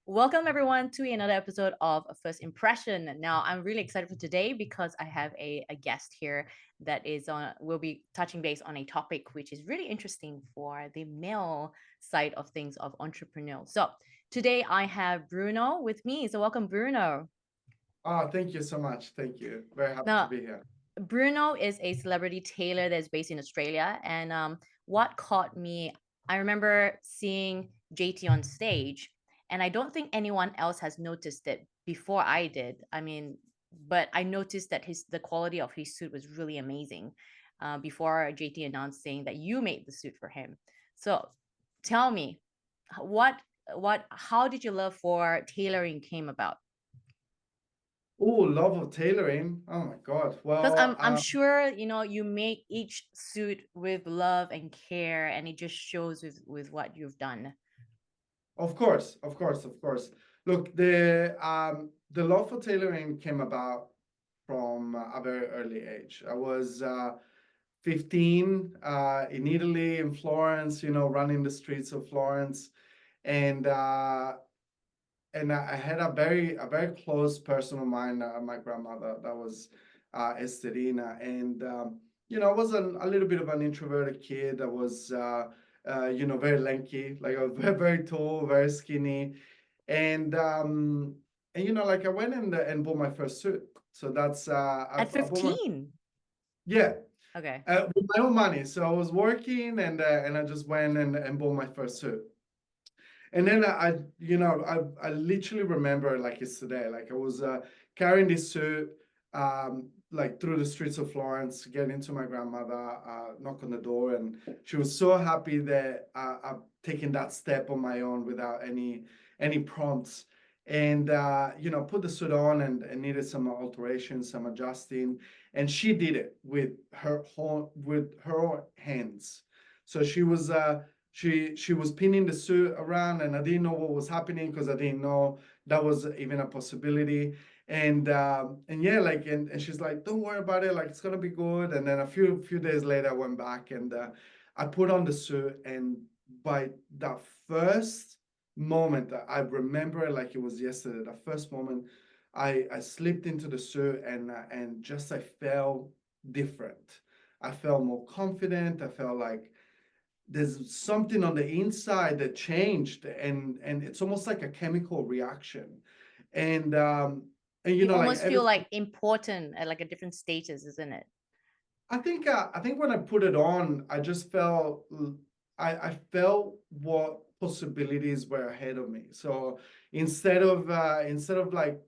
Welcome everyone to another episode of First Impression. Now, I'm really excited for today because I have a guest here that is on will be touching base on a topic which is really interesting for the male side of things of entrepreneurial. So today I have Bruno with me. So welcome, Bruno. Thank you so much. Thank you. Very happy to Now, be here. Bruno is a celebrity tailor that's based in Australia. And what caught me, I remember seeing JT on stage, and I don't think anyone else has noticed it before I did. I mean, but I noticed that the quality of his suit was really amazing before JT announced saying that you made the suit for him. So tell me, what how did your love for tailoring came about? Oh, love of tailoring. Oh my God. Because Well, I'm sure you make each suit with love and care, and it just shows with what you've done. of course, of course, of course. Look, the love for tailoring came about from a very early age. I was 15 in Italy, in Florence, running the streets of Florence, and I had a very close person of mine, my grandmother, that was Esterina, and I was a little bit of an introverted kid. I was very lanky, like I was very tall, very skinny, and like I went and bought my first suit. So that's At I bought my 15. yeah Okay. with my own money. So I was working and I just went and bought my first suit. And then I literally remember like it's today. Like I was carrying this suit like through the streets of Florence, getting to my grandmother, knock on the door, and she was so happy that I've taken that step on my own without any prompts. And put the suit on and needed some alterations, some adjusting, and she did it with her own hands. So she was pinning the suit around, and I didn't know what was happening because I didn't know that was even a possibility. And yeah, like and she's like, don't worry about it, like it's gonna be good. And then a few days later I went back and I put on the suit, and by that first moment, I remember it like it was yesterday. The first moment I slipped into the suit, and just I felt different. I felt more confident. I felt like there's something on the inside that changed, and it's almost like a chemical reaction. And You like almost ever feel like important at like a different status, isn't it? I think when I put it on, I just felt I felt what possibilities were ahead of me. So instead of like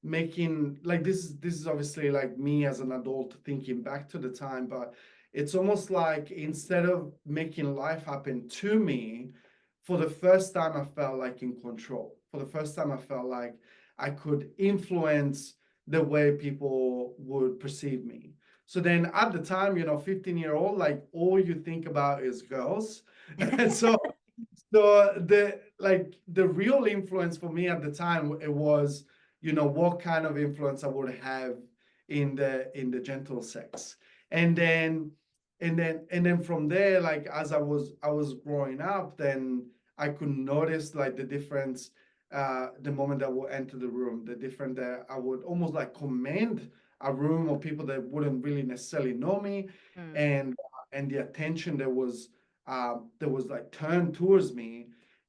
making like this is obviously like me as an adult thinking back to the time, but it's almost like instead of making life happen to me, for the first time I felt like in control. For the first time I felt like I could influence the way people would perceive me. So then at the time, 15-year-old, like all you think about is girls. And so the real influence for me at the time, it was, what kind of influence I would have in the gentle sex. And then and then from there, like as I was growing up, then I could notice like the difference, the moment I would enter the room, the different that I would almost like command a room of people that wouldn't really necessarily know me, Mm. and the attention that was like turned towards me,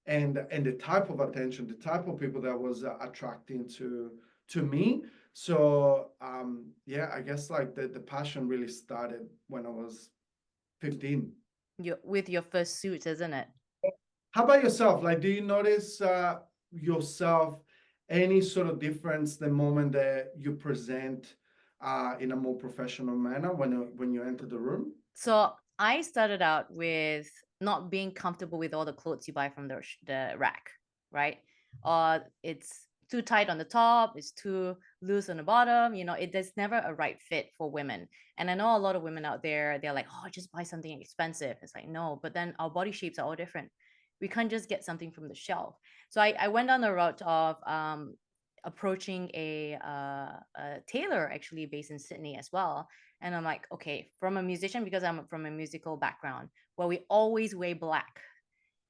and the type of attention, the type of people that was attracting to me. So yeah, I guess like the passion really started when I was 15. With your first suit, isn't it? How about yourself? Like, do you notice yourself any sort of difference the moment that you present in a more professional manner when you enter the room? So I started out with not being comfortable with all the clothes you buy from the rack, right? Or it's too tight on the top, it's too loose on the bottom. There's never a right fit for women. And I know a lot of women out there, they're like, oh, just buy something expensive. It's like, no, but then our body shapes are all different. We can't just get something from the shelf. So I went down the route of approaching a tailor actually based in Sydney as well. And I'm like, okay, from a musician, because I'm from a musical background where we always wear black.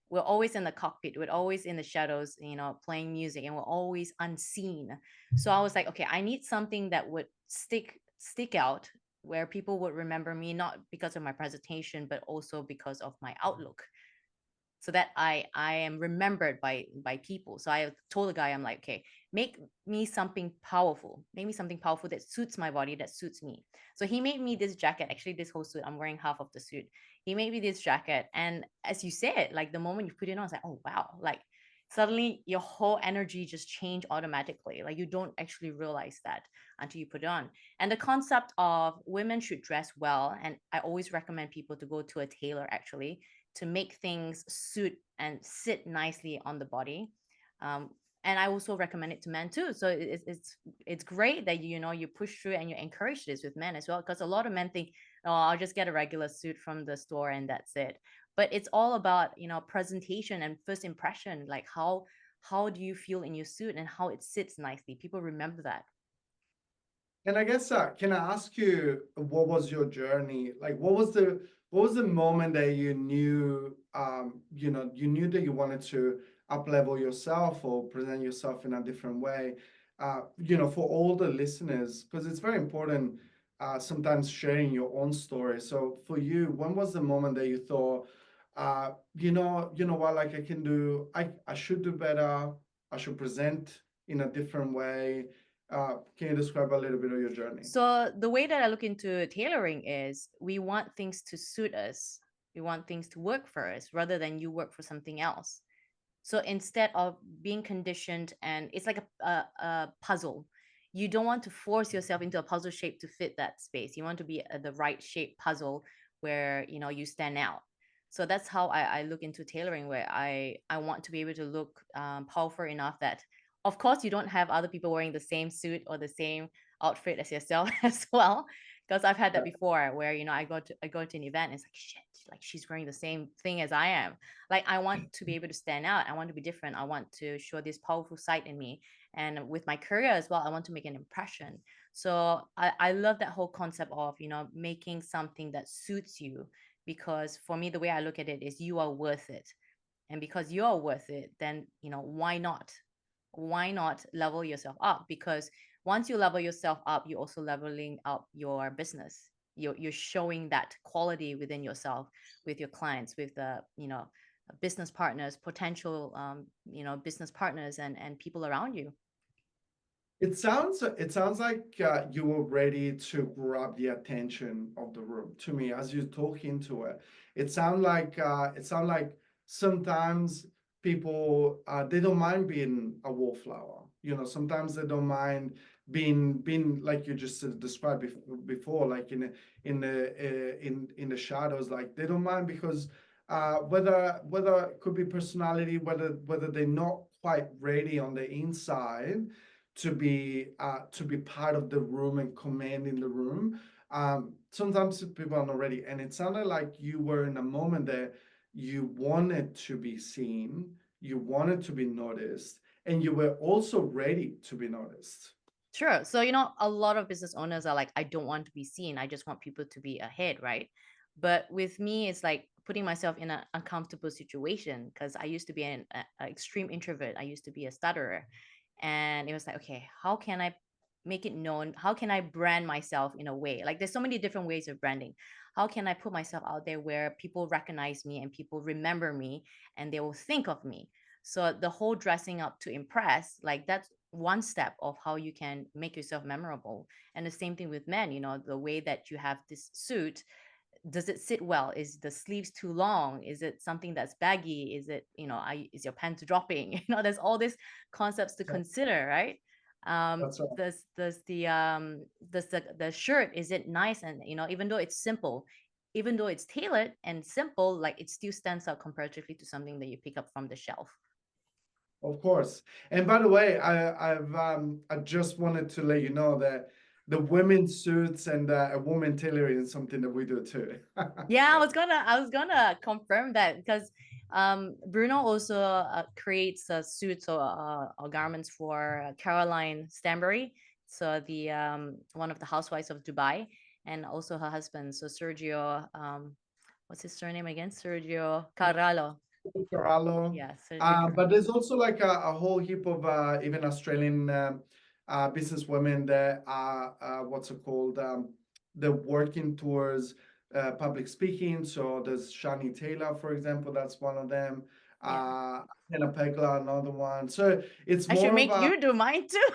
we're always in the cockpit, we're always in the shadows, playing music, and we're always unseen. So I was like, okay, I need something that would stick out, where people would remember me, not because of my presentation, but also because of my outlook, so that I am remembered by people. So I told the guy, I'm like, okay, make me something powerful. Make me something powerful that suits my body, that suits me. So he made me this jacket. Actually, this whole suit, I'm wearing half of the suit. He made me this jacket. And as you said, like the moment you put it on, it's like, oh wow, like suddenly your whole energy just changed automatically. Like you don't actually realize that until you put it on. And the concept of women should dress well. And I always recommend people to go to a tailor actually, to make things suit and sit nicely on the body. Um, and I also recommend it to men too. So it's great that you push through and you encourage this with men as well, because a lot of men think, oh, I'll just get a regular suit from the store and that's it. But it's all about presentation and first impression, like how do you feel in your suit and how it sits nicely. People remember that. And I guess, can I ask you, what was your journey? Like, what was the moment that you knew, you knew that you wanted to up level yourself or present yourself in a different way? For all the listeners, because it's very important, sometimes sharing your own story. So for you, when was the moment that you thought, what, like I should do better. I should present in a different way. Can you describe a little bit of your journey? So the way that I look into tailoring is we want things to suit us. We want things to work for us rather than you work for something else. So instead of being conditioned, and it's like a puzzle, you don't want to force yourself into a puzzle shape to fit that space. You want to be the right shape puzzle where you stand out. So that's how I look into tailoring, where I want to be able to look powerful enough that, of course, you don't have other people wearing the same suit or the same outfit as yourself as well. Because I've had that before, where I go to an event and it's like, shit, like she's wearing the same thing as I am. Like I want to be able to stand out, I want to be different, I want to show this powerful side in me. And with my career as well, I want to make an impression. So I love that whole concept of making something that suits you, because for me, the way I look at it is you are worth it. And because you are worth it, then why not level yourself up? Because once you level yourself up, you're also leveling up your business. You're showing that quality within yourself, with your clients, with the business partners, potential business partners, and people around you. It sounds like, you were ready to grab the attention of the room. To me, as you talk into it, it sound like sometimes people, they don't mind being a wallflower. Sometimes they don't mind being like you just described before, like in the shadows. Like they don't mind because, whether it could be personality, whether they're not quite ready on the inside to be part of the room and commanding the room. Sometimes people are not ready, and it sounded like you were in a moment that you wanted to be seen, you wanted to be noticed, and you were also ready to be noticed. Sure. So, a lot of business owners are like, I don't want to be seen. I just want people to be ahead, right? But with me, it's like putting myself in an uncomfortable situation, because I used to be an extreme introvert. I used to be a stutterer. And it was like, okay, how can I make it known? How can I brand myself in a way? Like, there's so many different ways of branding. How can I put myself out there where people recognize me and people remember me and they will think of me? So the whole dressing up to impress, like that's one step of how you can make yourself memorable. And the same thing with men, the way that you have this suit, does it sit well? Is the sleeves too long? Is it something that's baggy? Is it, is your pants dropping? There's all these concepts to So consider, right? that's right. Does the shirt, is it nice? And even though it's simple, even though it's tailored and simple, like it still stands out comparatively to something that you pick up from the shelf. Of course. And by the way, I just wanted to let you know that the women's suits and, a woman tailoring is something that we do too. Yeah, I was gonna confirm that, because Bruno also creates suits or garments for Caroline Stanbury, so the one of the housewives of Dubai, and also her husband, so Sergio, what's his surname again? Sergio Carrallo. Corallo. Yeah, Sergio But Corralo. there's also like a whole heap of even Australian businesswomen that are what's it called? They're working towards public speaking. So there's Shani Taylor, for example, that's one of them. Yeah. Hannah Pegler, another one. So it's I should more of make a you do mine too.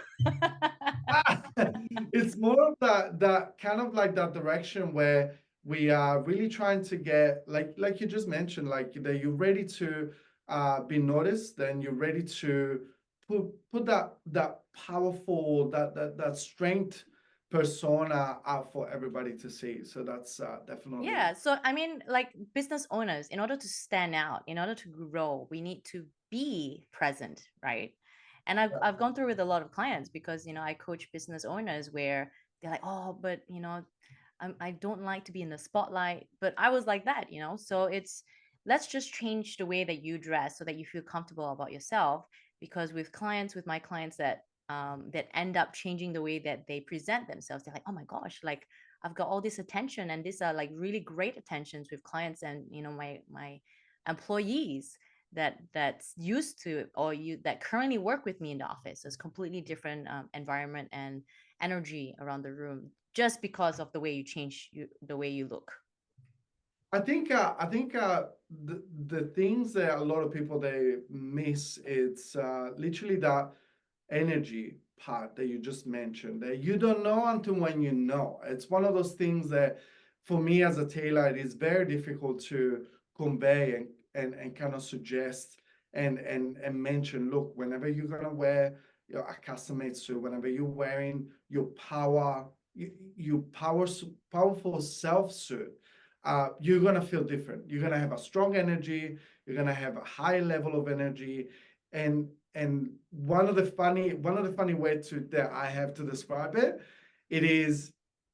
it's more of that kind of like that direction where we are really trying to get like you just mentioned, like that you're ready to be noticed, then you're ready to put that powerful that strength persona out for everybody to see. So that's definitely. Yeah. So, I mean, like business owners, in order to stand out, in order to grow, we need to be present, right? And I've gone through with a lot of clients because, I coach business owners where they're like, oh, but, I don't like to be in the spotlight. But I was like that. So let's just change the way that you dress so that you feel comfortable about yourself. Because with my clients that end up changing the way that they present themselves, they're like, oh my gosh, like I've got all this attention, and these are like really great attentions with clients and my employees that's used to or you that currently work with me in the office. So it's completely different environment and energy around the room just because of the way you change the way you look. I think the things that a lot of people they miss, it's literally that energy part that you just mentioned, that you don't know until when you know. It's one of those things that for me as a tailor, it is very difficult to convey and kind of suggest and mention, look, whenever you're gonna wear a custom made suit, whenever you're wearing your powerful self suit, you're gonna feel different. You're gonna have a strong energy. You're gonna have a high level of energy, and one of the funny ways that I have to describe it, it is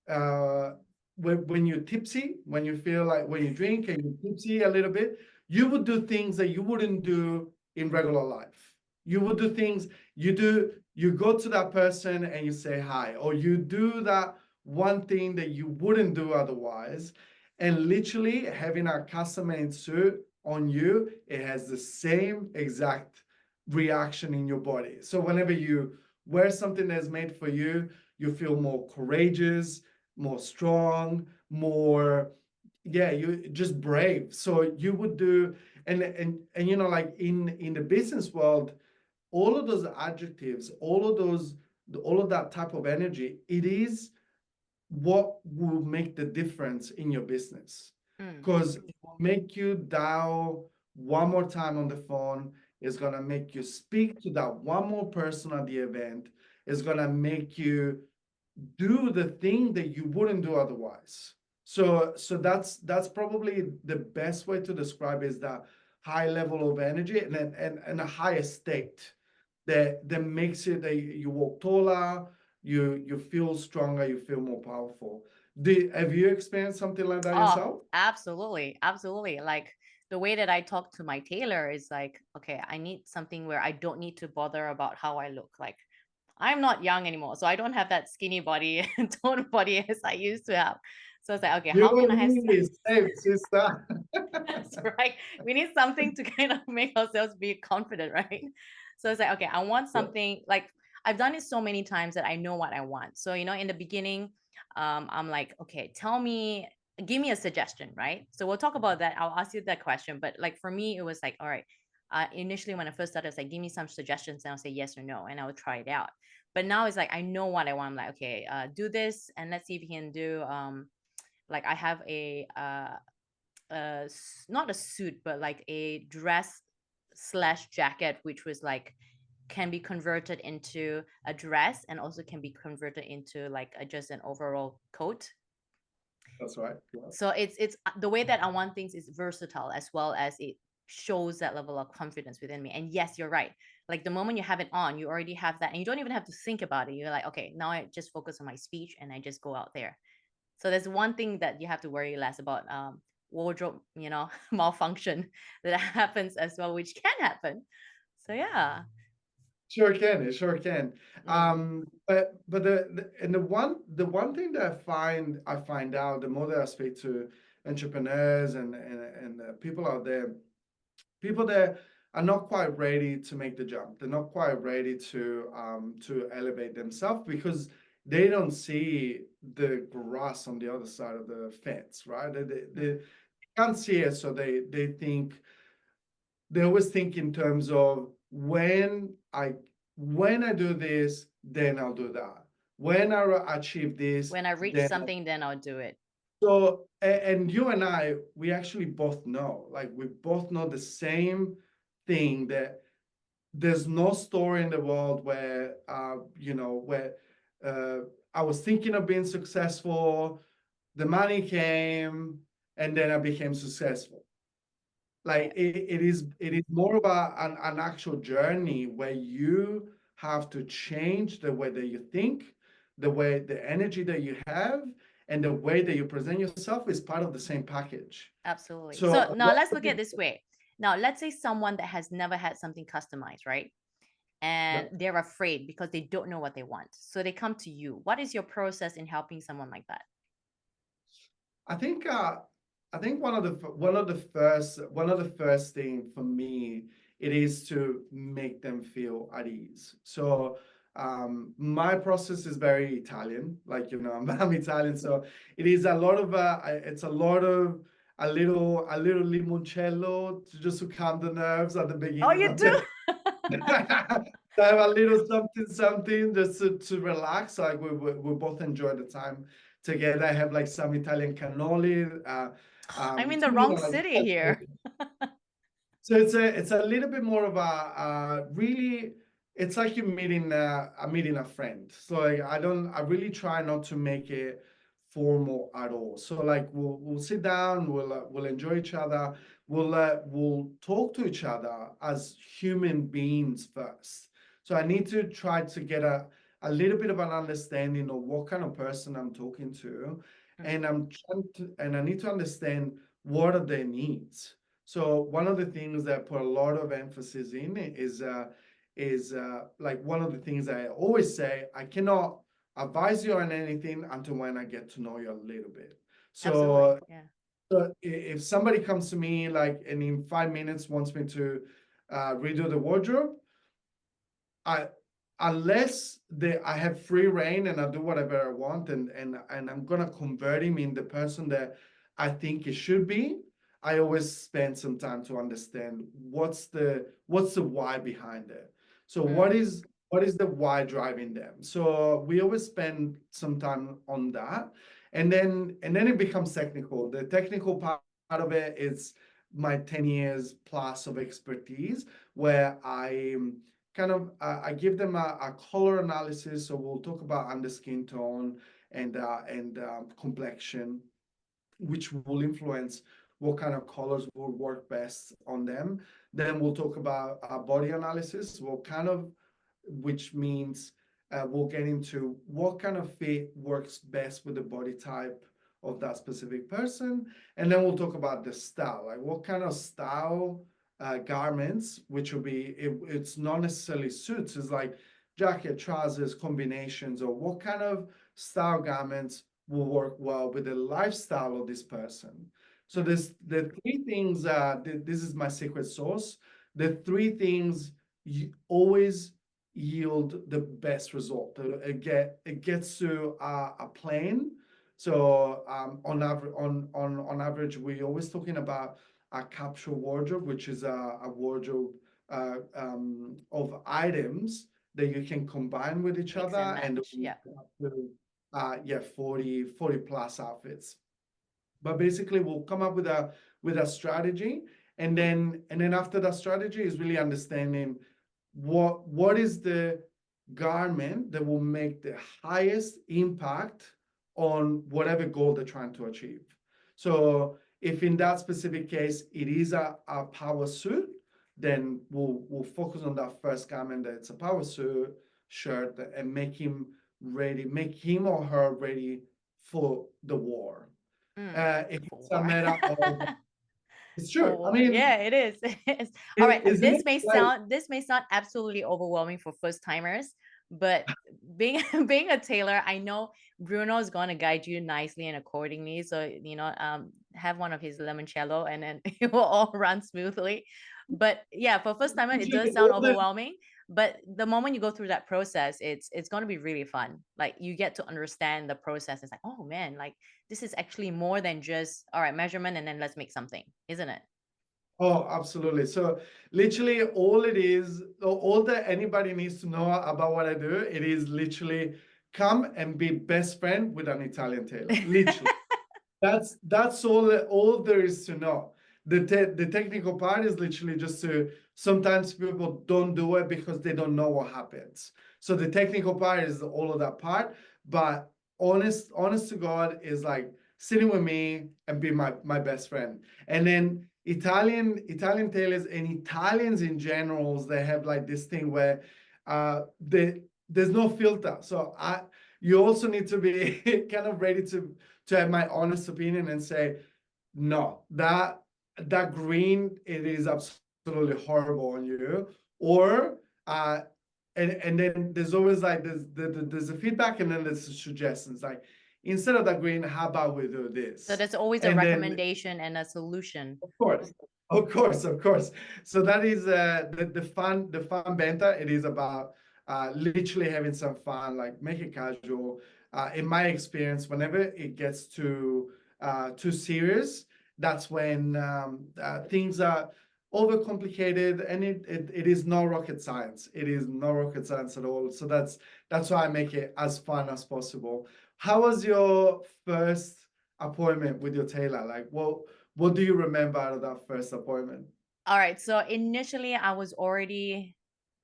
uh, when you're tipsy, when you feel like when you drink and you're tipsy a little bit, you would do things that you wouldn't do in regular life. You would do things you go to that person and you say hi, or you do that one thing that you wouldn't do otherwise. And literally having a custom made suit on you, it has the same exact reaction in your body. So whenever you wear something that's made for you, you feel more courageous, more strong, more, yeah, you just brave. So you would do, and like in the business world, all of those adjectives, all of that type of energy, it is what will make the difference in your business, Mm. because it will make you dial one more time on the phone. It's going to make you speak to that one more person at the event. It's going to make you do the thing that you wouldn't do otherwise. So that's probably the best way to describe is that high level of energy and a higher state that makes it that you walk taller, you feel stronger, you feel more powerful. Have you experienced something like that Oh, yourself? absolutely. Absolutely. Like the way that I talk to my tailor is like, okay, I need something where I don't need to bother about how I look. Like I'm not young anymore, so I don't have that skinny body and toned body as I used to have. So it's like, okay, You how can I have and me, same sister. that's right. We need something to kind of make ourselves be confident, right? So it's like, okay, I want Yeah, something like I've done it so many times that I know what I want. So, in the beginning, I'm like, okay, give me a suggestion, right? So we'll talk about that. I'll ask you that question. But like for me, it was like, all right, initially when I first started, it's like, give me some suggestions and I'll say yes or no, and I will try it out. But now it's like, I know what I want. I'm like, okay, do this and let's see if you can do, like I have not a suit but like a dress slash jacket which was like can be converted into a dress and also can be converted into like just an overall coat. that's right. Yeah. So it's the way that I want things is versatile as well as it shows that level of confidence within me. And yes, you're right, like the moment you have it on, you already have that and you don't even have to think about it. You're like, okay, now I just focus on my speech and I just go out there. So there's one thing that you have to worry less about, wardrobe, malfunction that happens as well, which can happen. So yeah. Sure can, it sure can. Mm. But the one thing that I find out the more that I speak to entrepreneurs and people out there, people that are not quite ready to make the jump. They're not quite ready to elevate themselves because they don't see the grass on the other side of the fence, right? They can't see it, so they always think in terms of when I do this, then I'll do that. When I achieve this, When I reach then something, then I'll do it. so, and you and I, we actually both know, like we both know the same thing, that there's no story in the world where, where uh, I was thinking of being successful, the money came, and then I became successful. Like Yeah, it is more about an actual journey where you have to change the way that you think, the energy that you have, and the way that you present yourself is part of the same package. absolutely. So So a now lot let's of look at it people, this way. Now, let's say someone that has never had something customized, right? yeah. And they're afraid because they don't know what they want. So they come to you. What is your process in helping someone like that? I think one of the first thing for me, it is to make them feel at ease. So my process is very Italian, like I'm Italian, so it is a lot of it's a lot of a little limoncello just to calm the nerves at the Oh, beginning you of the do? to have a little something just to relax. Like we both enjoy the time together. I have like some Italian cannoli. I'm in the Things wrong are like city here. so it's a little bit more of a really, it's like you're meeting a friend. So like I really try not to make it formal at all. So like we'll sit down, we'll enjoy each other, we'll talk to each other as human beings first. So I need to try to get a little bit of an understanding of what kind of person I'm talking to, and I need to understand what are their needs. So one of the things that I put a lot of emphasis in is like one of the things I always say, I cannot advise you on anything until when I get to know you a little bit. Absolutely. So, Yeah. if somebody comes to me like and in 5 minutes wants me to redo the wardrobe, I unless I have free reign and I do whatever I want, and I'm gonna convert him in the person that I think it should be. I always spend some time to understand what's the why behind it. So what Mm, is the why driving them? So we always spend some time on that, and then it becomes technical. The technical part of it is my 10 years plus of expertise, where I give them a color analysis. So we'll talk about under skin tone and complexion, which will influence what kind of colors will work best on them. Then we'll talk about body analysis, which means we'll get into what kind of fit works best with the body type of that specific person. And then we'll talk about the style, like what kind of style garments, which will be, it's not necessarily suits, it's like jacket, trousers, combinations, or what kind of style garments will work well with the lifestyle of this person. So mm, there's the three things, this is my secret sauce. The three things you always yield the best result. It gets to a plane. So on average, we're always talking about a capsule wardrobe, which is a wardrobe of items that you can combine with each mix other, and and match. Yeah. up to, yeah, 40 plus outfits. But basically we'll come up with a strategy, and then after that strategy is really understanding what is the garment that will make the highest impact on whatever goal they're trying to achieve. So if in that specific case it is a power suit, then we'll focus on that first garment, that it's a power suit shirt, and make him or her ready for the war. If it's a Four. matter of, it's true. I Four. mean, Yeah, it is. All right. isn't it like, This may sound absolutely overwhelming for first timers, but being being a tailor, I know Bruno is going to guide you nicely and accordingly. So, have one of his limoncello and then it will all run smoothly. But yeah, for first timer, it does Literally sound all the overwhelming. But the moment you go through that process, it's going to be really fun. Like you get to understand the process. It's like, oh man, like this is actually more than just all right, measurement and then let's make something, isn't it? Oh, absolutely. So literally all it is, all that anybody needs to know about what I do, it is literally come and be best friend with an Italian tailor. Literally. That's all there is to know. The technical part is literally just to sometimes people don't do it because they don't know what happens. So the technical part is all of that part, but honest to God is like sitting with me and be my best friend. And then Italian tailors and Italians in general, they have like this thing where there's no filter. So you also need to be kind of ready to have my honest opinion and say, no, that green, it is absolutely horrible on you. Or and then there's always like there's a feedback and then there's suggestions. Like instead of that green, how about we do So this? there's always a And then recommendation and a solution. of course, of course, of course. So that is the fun banter. It is about literally having some fun, like make it casual. In my experience, whenever it gets too serious, that's when things are overcomplicated, and it is no rocket science. It is no rocket science at all. So that's why I make it as fun as possible. How was your first appointment with your tailor? Like, what do you remember out of that first appointment? All right. So initially, I was already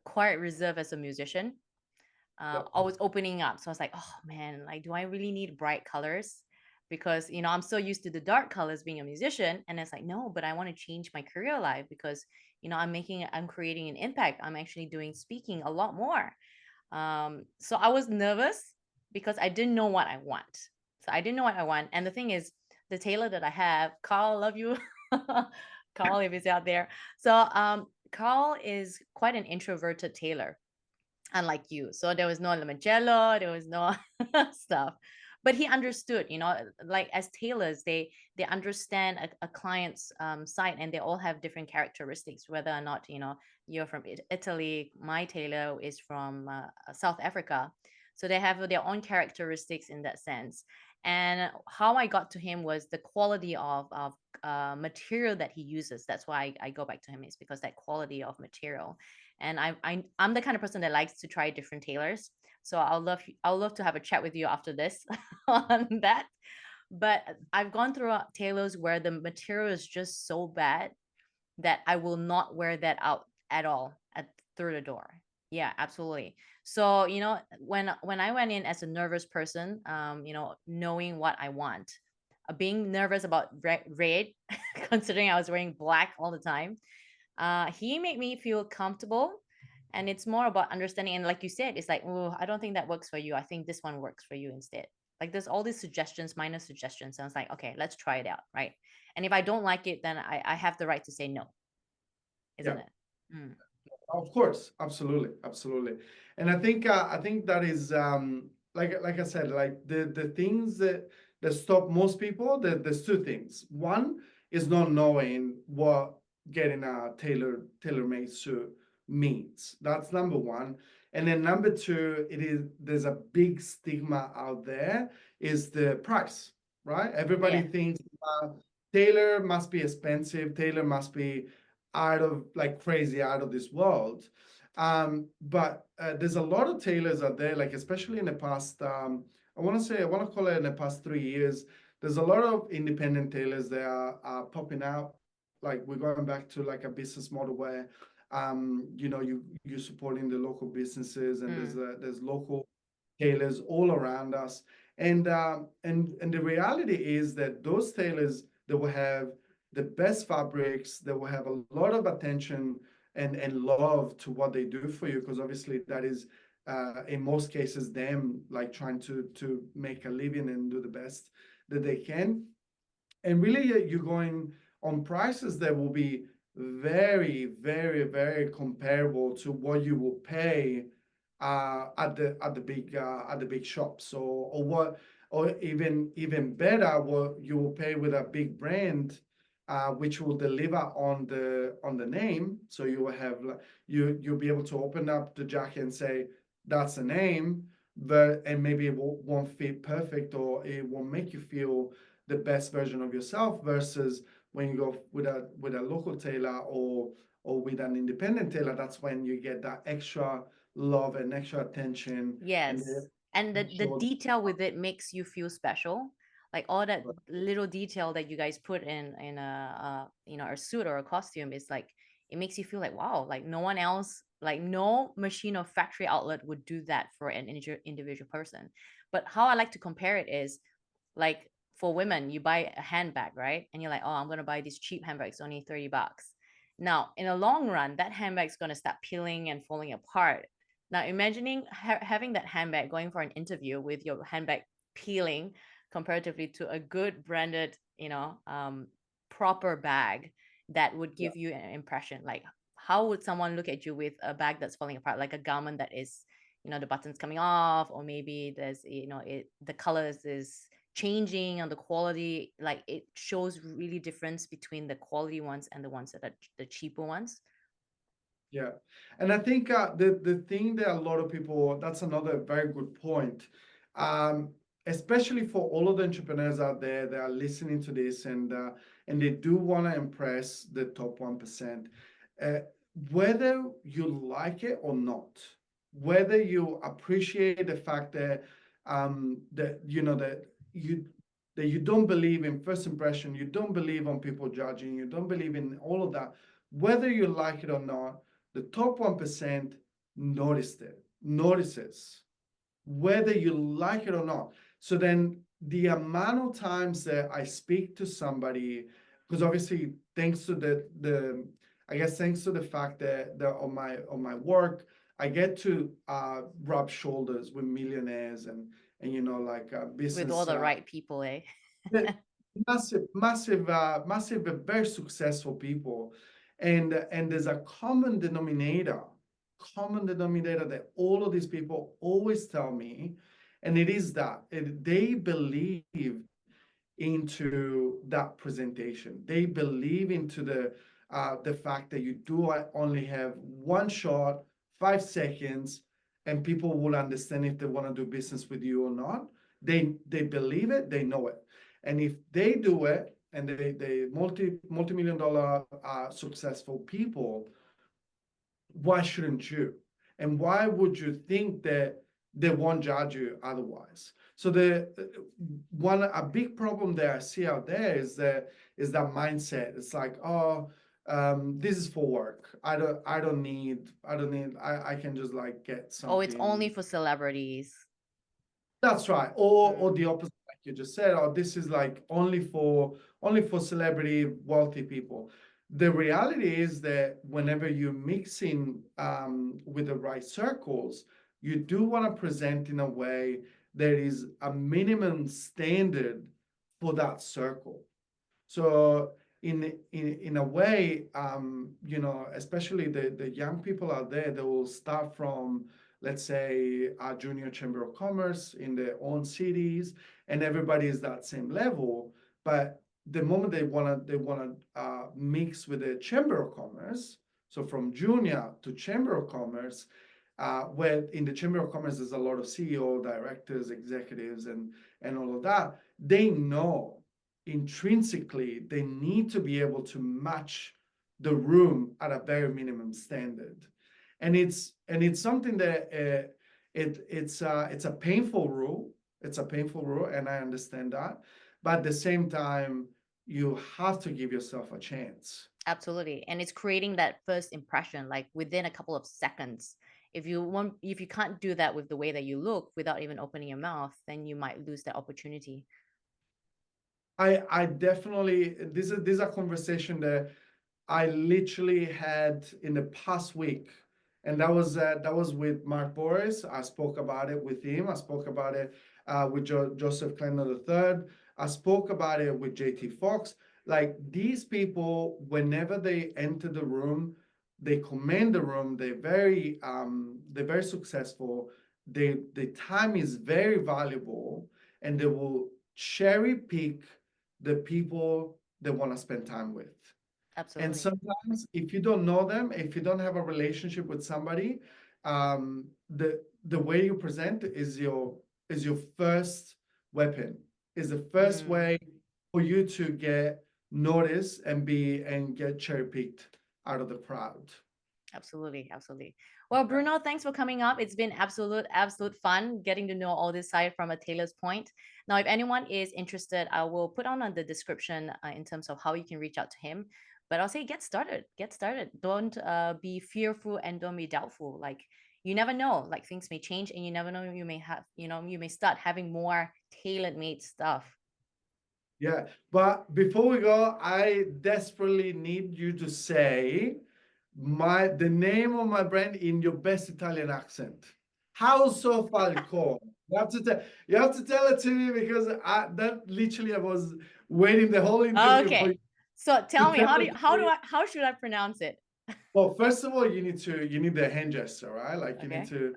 quite reserved as a musician. Yep. I was opening up. So I was like, oh man, like, do I really need bright colors? Because, I'm so used to the dark colors being a musician. And it's like, no, but I want to change my career life because, I'm creating an impact. I'm actually doing speaking a lot more. So I was nervous because I didn't know what I want. So I didn't know what I want. And the thing is, the tailor that I have, Carl, love you. Carl, if he's out there. So Carl is quite an introverted tailor, unlike you. So there was no limoncello, there was no stuff. But he understood, like as tailors, they understand a client's side, and they all have different characteristics, whether or not, you're from Italy, my tailor is from South Africa. So they have their own characteristics in that sense. And how I got to him was the quality of material that he uses. That's why I go back to him, is because that quality of material. And I'm the kind of person that likes to try different tailors. So I'll love to have a chat with you after this on that. But I've gone through tailors where the material is just so bad that I will not wear that out at all through the door. Yeah, absolutely. So, when I went in as a nervous person, knowing what I want, being nervous about red, considering I was wearing black all the time, he made me feel comfortable. And it's more about understanding. And like you said, it's like, oh, I don't think that works for you. I think this one works for you instead. Like there's all these suggestions, minor suggestions. And I was like, okay, let's try it out. Right. And if I don't like it, then I have the right to say no, Yeah, isn't it? Mm. of course, absolutely, absolutely. And I think that is like I said, like the things that stop most people. There's two things. One is not knowing what getting a tailor-made suit means. That's number one. And then number two, there's a big stigma out there, is the price, right? Everybody Yeah. thinks tailor must be expensive, tailor must be out of like crazy, out of this world. But there's a lot of tailors out there, like especially in the past, I want to call it in the past 3 years, there's a lot of independent tailors that are popping out. Like we're going back to like a business model where, you're supporting the local businesses, and Mm. there's local tailors all around us. And the reality is that those tailors, they will have the best fabrics, they will have a lot of attention and love to what they do for you, because obviously that is in most cases them like trying to make a living and do the best that they can. And really you're going on prices that will be very, very, very comparable to what you will pay at the big shops, or even better, what you will pay with a big brand which will deliver on the name. So you will have you'll be able to open up the jacket and say that's a name, but and maybe it won't fit perfect, or it won't make you feel the best version of yourself, versus when you go with a local tailor or with an independent tailor. That's when you get that extra love and extra attention, and Yes. And they the show. detail with it makes you feel special. Like all that little detail that you guys put in a suit or a costume is like it makes you feel like wow, like no one else, like no machine or factory outlet would do that for an individual person. But how I like to compare it is like for women, you buy a handbag, right? And you're like, oh, I'm gonna buy this cheap handbag, it's only $30. Now, in the long run, that handbag's gonna start peeling and falling apart. Now, imagining having that handbag going for an interview with your handbag peeling comparatively to a good branded, proper bag that would Yeah, give you an impression. Like, how would someone look at you with a bag that's falling apart, like a garment that is, the buttons coming off, or maybe there's, the colors is changing on the quality. Like, it shows really difference between the quality ones and the ones that are the cheaper ones. yeah. And I think the thing that a lot of people, that's another very good point, um, especially for all of the entrepreneurs out there that are listening to this, and they do want to impress the top 1%, uh, whether you like it or not, whether you appreciate the fact that that you know that you don't believe in first impression, you don't believe on people judging, you don't believe in all of that, whether you like it or not, the top 1% notices whether you like it or not. So then the amount of times that I speak to somebody, because obviously thanks to the I guess thanks to the fact that on my work, I get to rub shoulders with millionaires and like With all business the right people, eh? the massive, very successful people, and there's a common denominator that all of these people always tell me, and it is that they believe into that presentation. They believe into the fact that you do only have one shot, 5 seconds, and people will understand if they want to do business with you or not. They believe it, they know it, and if they do it, and they multi-million dollar successful people, why shouldn't you? And why would you think that they won't judge you otherwise? So a big problem that I see out there is that mindset. It's like, oh, this is for work. I can just like get Oh, it's something. only for celebrities. That's right. Or Mm. the opposite, like you just said, oh, this is like only for celebrity wealthy people. The reality is that whenever you're mixing with the right circles, you do want to present in a way that is a minimum standard for that circle. So in a way, especially the young people out there, they will start from, let's say, a junior chamber of commerce in their own cities, and everybody is that same level. But the moment they wanna mix with the chamber of commerce, so from junior to chamber of commerce, where in the chamber of commerce there's a lot of CEO, directors, executives, and all of that. They know intrinsically they need to be able to match the room at a very minimum standard, and it's something that it's a painful rule. It's a painful rule, and I understand that, but at the same time you have to give yourself a chance. Absolutely. And it's creating that first impression, like within a couple of seconds. If you can't do that with the way that you look without even opening your mouth, then you might lose that opportunity. I definitely, this is a conversation that I literally had in the past week, and that was with Mark Boris. I spoke about it with him. I spoke about it with Joseph Klenner III. I spoke about it with JT Fox. Like these people, whenever they enter the room, they command the room. They're very successful. The time is very valuable, and they will cherry pick the people they want to spend time with. And Absolutely. sometimes if you don't know them, if you don't have a relationship with somebody, the way you present is your first weapon, is the first Mm. way for you to get noticed and get cherry picked out of the crowd. Absolutely, absolutely. Well, Bruno, thanks for coming up. It's been absolute fun getting to know all this side from a tailor's point. Now, if anyone is interested, I will put on the description in terms of how you can reach out to him. But I'll say get started. Get started. Don't be fearful and don't be doubtful. Like you never know. Like things may change, and you never know. You may have, you may start having more tailor-made stuff. Yeah, but before we go, I desperately need you to say the name of my brand in your best Italian accent. House of Falcone. You have to tell it to me because that literally I was waiting the whole interview for Okay. you So to tell me, tell it to me. how should I pronounce it? Well, first of all, you need the hand gesture, right? Like you need Okay. to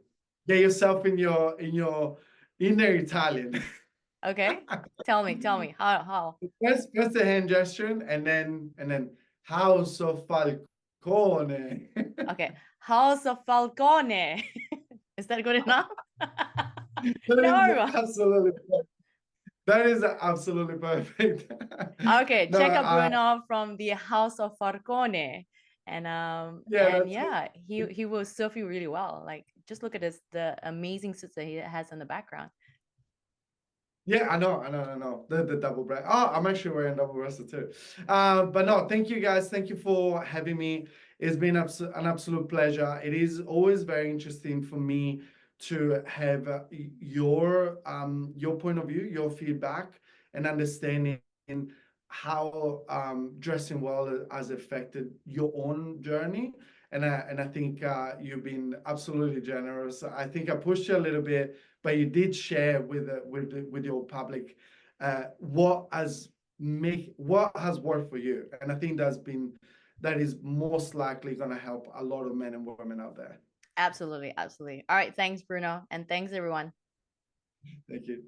get yourself in your inner Italian. Okay. Tell me how. First the hand gesture, and then House of Falcone. Okay. House of Falcone. Is that good enough? That is No. absolutely that is absolutely perfect. Okay, No, check out Bruno from the House of Falcone. yeah, And that's yeah, he will serve you really well. Like just look at the amazing suits that he has in the background. yeah, I know. The double breast. Oh, I'm actually wearing double breasted too. But no, thank you guys. Thank you for having me. It's been an absolute pleasure. It is always very interesting for me to have your point of view, your feedback, and understanding how dressing well has affected your own journey. And I think you've been absolutely generous. I think I pushed you a little bit, but you did share with your public what has worked for you, and I think that is most likely going to help a lot of men and women out there. Absolutely, absolutely. All right, thanks, Bruno, and thanks everyone. Thank you.